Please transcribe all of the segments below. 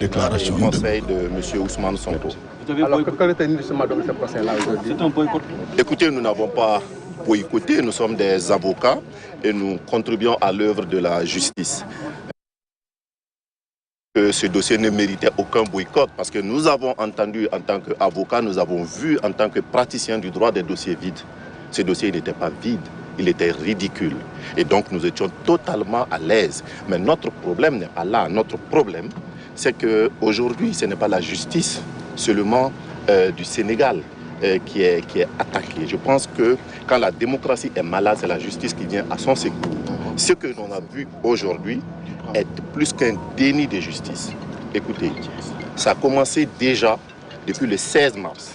Déclaration du conseil de M. Ousmane Sonko. Alors, quel est l'initialement de ce procès-là aujourd'hui? C'est un boycott. Écoutez, nous n'avons pas boycotté, nous sommes des avocats et nous contribuons à l'œuvre de la justice. Ce dossier ne méritait aucun boycott parce que nous avons entendu en tant qu'avocats, nous avons vu en tant que praticiens du droit des dossiers vides. Ce dossier n'était pas vide, il était ridicule. Et donc nous étions totalement à l'aise. Mais notre problème n'est pas là. Notre problème, c'est qu'aujourd'hui, ce n'est pas la justice seulement du Sénégal qui est attaquée. Je pense que quand la démocratie est malade, c'est la justice qui vient à son secours. Ce que l'on a vu aujourd'hui est plus qu'un déni de justice. Écoutez, ça a commencé déjà depuis le 16 mars,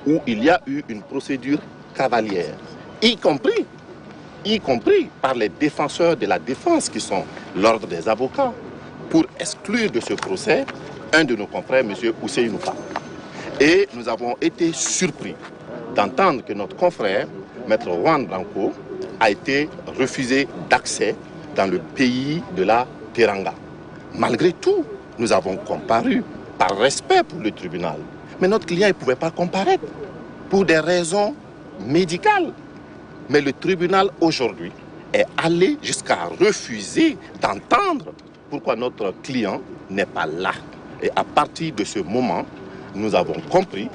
où il y a eu une procédure cavalière, y compris par les défenseurs de la défense qui sont l'ordre des avocats, pour exclure de ce procès un de nos confrères, M. Ousseynou Fall. Et nous avons été surpris d'entendre que notre confrère, Maître Juan Branco, a été refusé d'accès dans le pays de la Teranga. Malgré tout, nous avons comparu par respect pour le tribunal. Mais notre client ne pouvait pas comparaître pour des raisons médicales. Mais le tribunal aujourd'hui est allé jusqu'à refuser d'entendre pourquoi notre client n'est pas là. Et à partir de ce moment, nous avons compris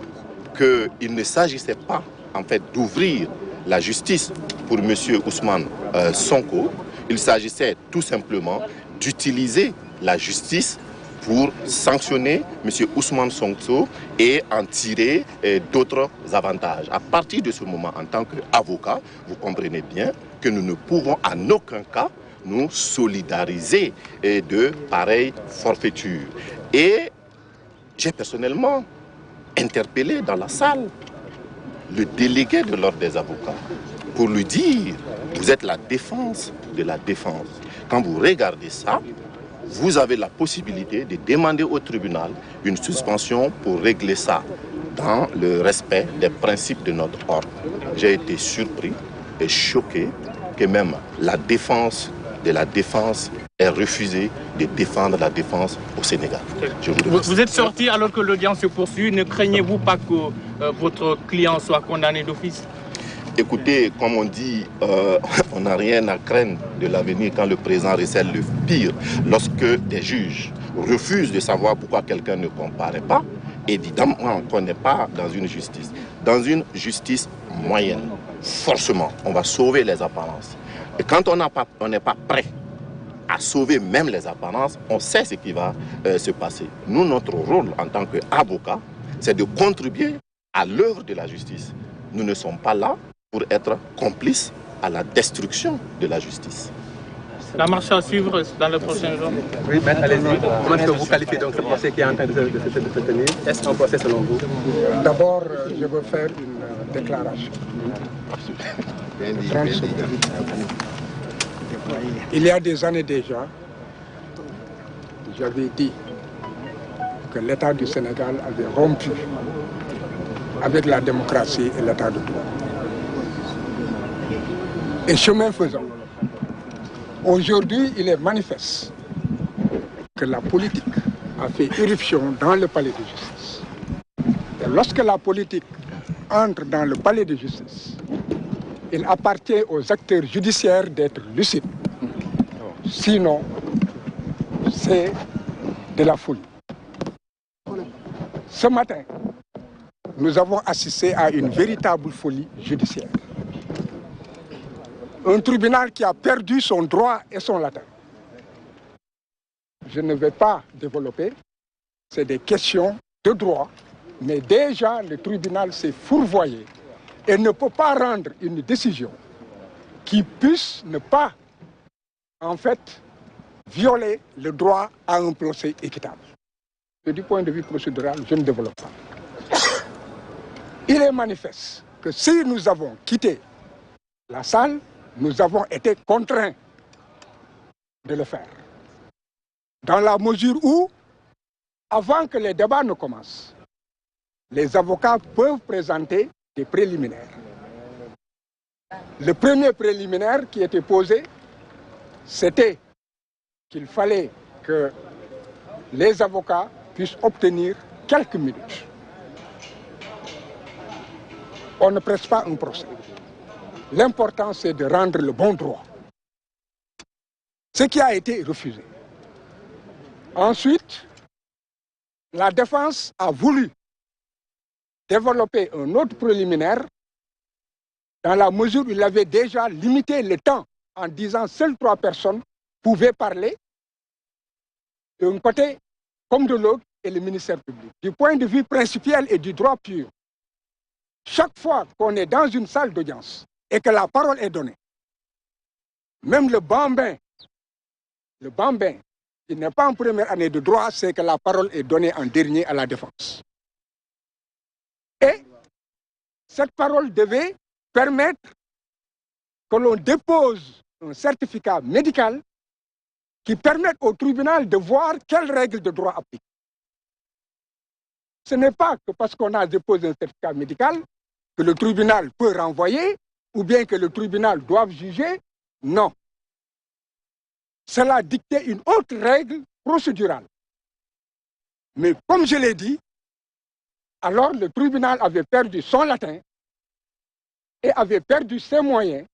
qu'il ne s'agissait pas en fait d'ouvrir la justice pour M. Ousmane Sonko. Il s'agissait tout simplement d'utiliser la justice pour sanctionner M. Ousmane Sonko et en tirer d'autres avantages. À partir de ce moment, en tant qu'avocat, vous comprenez bien que nous ne pouvons en aucun cas nous solidariser de pareilles forfaitures. Et j'ai personnellement interpellé dans la salle le délégué de l'ordre des avocats pour lui dire: vous êtes la défense de la défense. Quand vous regardez ça, vous avez la possibilité de demander au tribunal une suspension pour régler ça dans le respect des principes de notre ordre. J'ai été surpris et choqué que même la défense de la défense ait refusé de défendre la défense au Sénégal. Vous êtes sorti alors que l'audience se poursuit. Ne craignez-vous pas que votre client soit condamné d'office? Écoutez, comme on dit, on n'a rien à craindre de l'avenir quand le présent recèle le pire. Lorsque des juges refusent de savoir pourquoi quelqu'un ne comparaît pas, évidemment qu'on n'est pas dans une justice. Dans une justice moyenne, forcément, on va sauver les apparences. Et quand on n'est pas prêt à sauver même les apparences, on sait ce qui va se passer. Nous, notre rôle en tant qu'avocats, c'est de contribuer à l'œuvre de la justice. Nous ne sommes pas là pour être complices à la destruction de la justice. La marche à suivre dans le prochain jour. Oui, ben allez-y. Comment est-ce que vous qualifiez donc ce procès qui est en train de se tenir? Est-ce un procès selon vous? D'abord, je veux faire une déclaration. Il y a des années déjà, j'avais dit que l'État du Sénégal avait rompu avec la démocratie et l'État de droit. Et chemin faisant, aujourd'hui, il est manifeste que la politique a fait irruption dans le palais de justice. Et lorsque la politique entre dans le palais de justice, il appartient aux acteurs judiciaires d'être lucides. Sinon, c'est de la folie. Ce matin, nous avons assisté à une véritable folie judiciaire. Un tribunal qui a perdu son droit et son latin. Je ne vais pas développer, c'est des questions de droit, mais déjà le tribunal s'est fourvoyé et ne peut pas rendre une décision qui puisse ne pas, en fait, violer le droit à un procès équitable. Et du point de vue procédural, je ne développe pas. Il est manifeste que si nous avons quitté la salle, nous avons été contraints de le faire. Dans la mesure où, avant que les débats ne commencent, les avocats peuvent présenter des préliminaires. Le premier préliminaire qui était posé, c'était qu'il fallait que les avocats puisse obtenir quelques minutes. On ne presse pas un procès. L'important, c'est de rendre le bon droit. Ce qui a été refusé. Ensuite, la défense a voulu développer un autre préliminaire dans la mesure où il avait déjà limité le temps en disant seules 3 personnes pouvaient parler d'un côté comme de l'autre et le ministère public. Du point de vue principiel et du droit pur, chaque fois qu'on est dans une salle d'audience et que la parole est donnée, même le bambin, qui n'est pas en première année de droit, c'est que la parole est donnée en dernier à la défense. Et cette parole devait permettre que l'on dépose un certificat médical qui permette au tribunal de voir quelles règles de droit appliquent. Ce n'est pas que parce qu'on a déposé un certificat médical que le tribunal peut renvoyer ou bien que le tribunal doit juger. Non. Cela dictait une autre règle procédurale. Mais comme je l'ai dit, alors le tribunal avait perdu son latin et avait perdu ses moyens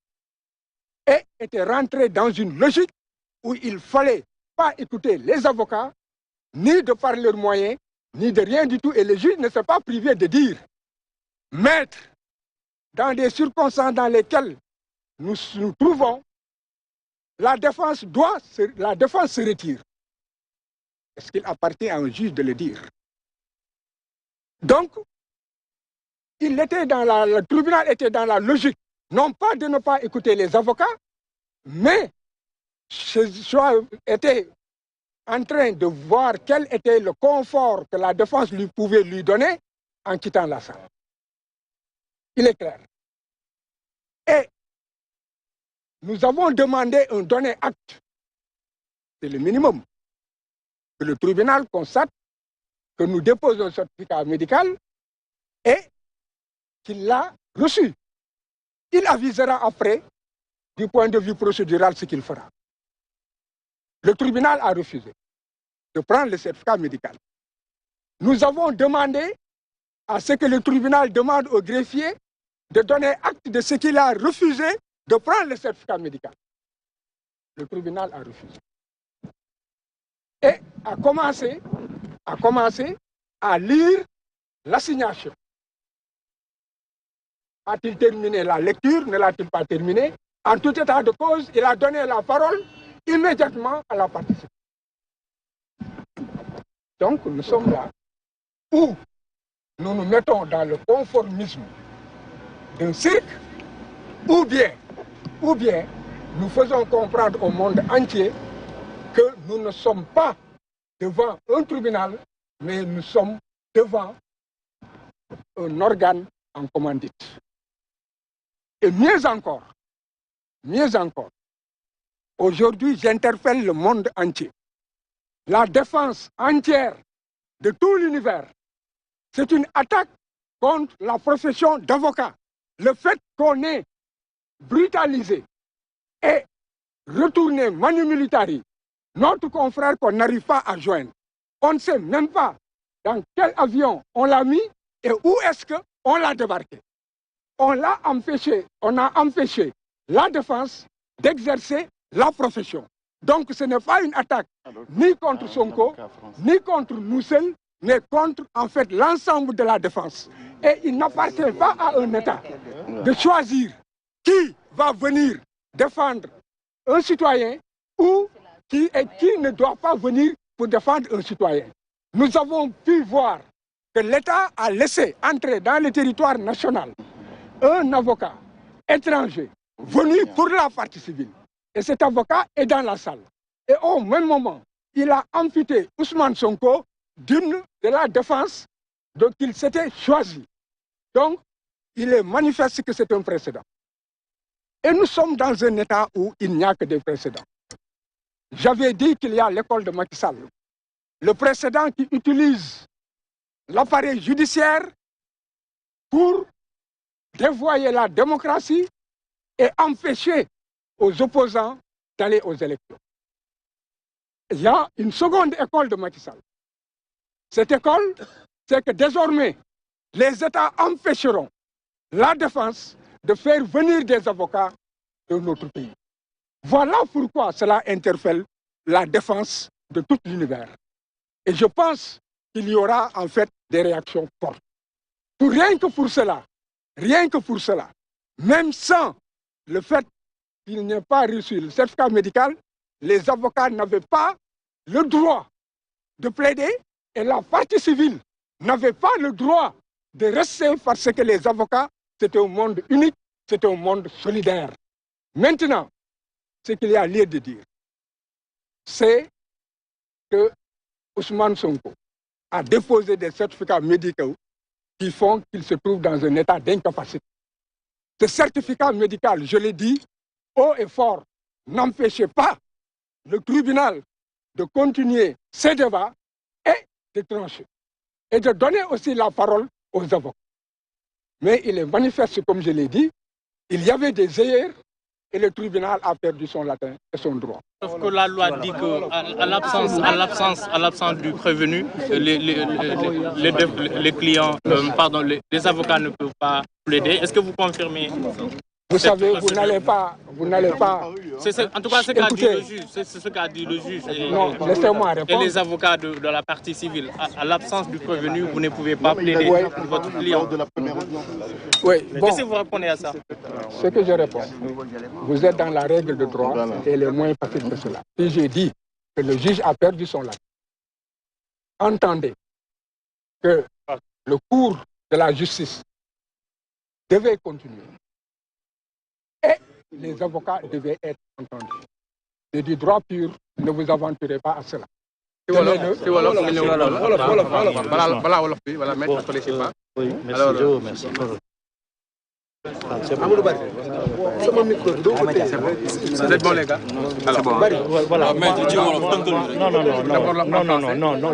et était rentré dans une logique où il ne fallait pas écouter les avocats, ni de par leurs moyens, ni de rien du tout. Et le juge ne s'est pas privé de dire, maître, dans des circonstances dans lesquelles nous nous trouvons, la défense se retire. Est-ce qu'il appartient à un juge de le dire? Donc, le tribunal était dans la logique, non pas de ne pas écouter les avocats, mais était en train de voir quel était le confort que la défense pouvait lui donner en quittant la salle. Il est clair. Et nous avons demandé un donné acte. C'est le minimum. Que le tribunal constate que nous déposons un certificat médical et qu'il l'a reçu. Il avisera après, du point de vue procédural, ce qu'il fera. Le tribunal a refusé de prendre le certificat médical. Nous avons demandé à ce que le tribunal demande au greffier de donner acte de ce qu'il a refusé de prendre le certificat médical. Le tribunal a refusé. Et a commencé à lire l'assignation. A-t-il terminé la lecture? Ne l'a-t-il pas terminé? En tout état de cause, il a donné la parole immédiatement à la participante. Donc nous sommes là où nous nous mettons dans le conformisme d'un cirque, ou bien nous faisons comprendre au monde entier que nous ne sommes pas devant un tribunal, mais nous sommes devant un organe en commandite. Et mieux encore, aujourd'hui j'interpelle le monde entier. La défense entière de tout l'univers, c'est une attaque contre la profession d'avocat. Le fait qu'on ait brutalisé et retourné manu militari notre confrère qu'on n'arrive pas à joindre. On ne sait même pas dans quel avion on l'a mis et où est-ce qu'on l'a débarqué. On a empêché la défense d'exercer la profession. Donc ce n'est pas une attaque ni contre Sonko, ni contre nous seuls, mais contre en fait l'ensemble de la défense. Et il n'appartient pas à un État de choisir qui va venir défendre un citoyen ou qui ne doit pas venir pour défendre un citoyen. Nous avons pu voir que l'État a laissé entrer dans le territoire national un avocat étranger venu pour la partie civile. Et cet avocat est dans la salle. Et au même moment, il a amputé Ousmane Sonko de la défense dont il s'était choisi. Donc, il est manifeste que c'est un précédent. Et nous sommes dans un État où il n'y a que des précédents. J'avais dit qu'il y a l'école de Macky Sall. Le précédent qui utilise l'appareil judiciaire pour dévoyer la démocratie et empêcher aux opposants d'aller aux élections. Il y a une seconde école de Macky Sall cette école, c'est que désormais, les États empêcheront la défense de faire venir des avocats de notre pays. Voilà pourquoi cela interpelle la défense de tout l'univers. Et je pense qu'il y aura en fait des réactions fortes. Rien que pour cela, même sans le fait qu'il n'ait pas reçu le certificat médical, les avocats n'avaient pas le droit de plaider et la partie civile n'avait pas le droit de rester parce que les avocats, c'était un monde unique, c'était un monde solidaire. Maintenant, ce qu'il y a lieu de dire, c'est que Ousmane Sonko a déposé des certificats médicaux qui font qu'il se trouve dans un état d'incapacité. Ce certificat médical, je l'ai dit, haut et fort, n'empêchait pas le tribunal de continuer ses débats et de trancher. Et de donner aussi la parole aux avocats. Mais il est manifeste, comme je l'ai dit, il y avait des erreurs et le tribunal a perdu son latin et son droit. Sauf que la loi dit qu'à l'absence du prévenu, les clients, les avocats ne peuvent pas plaider. Est-ce que vous confirmez? Vous savez, vous n'allez pas. En tout cas, c'est ce qu'a dit le juge. Non, laissez-moi répondre. Et les avocats de la partie civile, à l'absence du prévenu, vous ne pouvez pas plaider votre client. Oui, bon. Qu'est-ce que vous répondez à ça? Ce que je réponds, vous êtes dans la règle de droit et les moins faciles que cela. Si j'ai dit que le juge a perdu son latin, entendez que le cours de la justice devait continuer. Et les avocats devaient être entendus. C'est du droit pur, ne vous aventurez pas à cela. Voilà, merci. Vous êtes bon, les gars? Voilà. Non,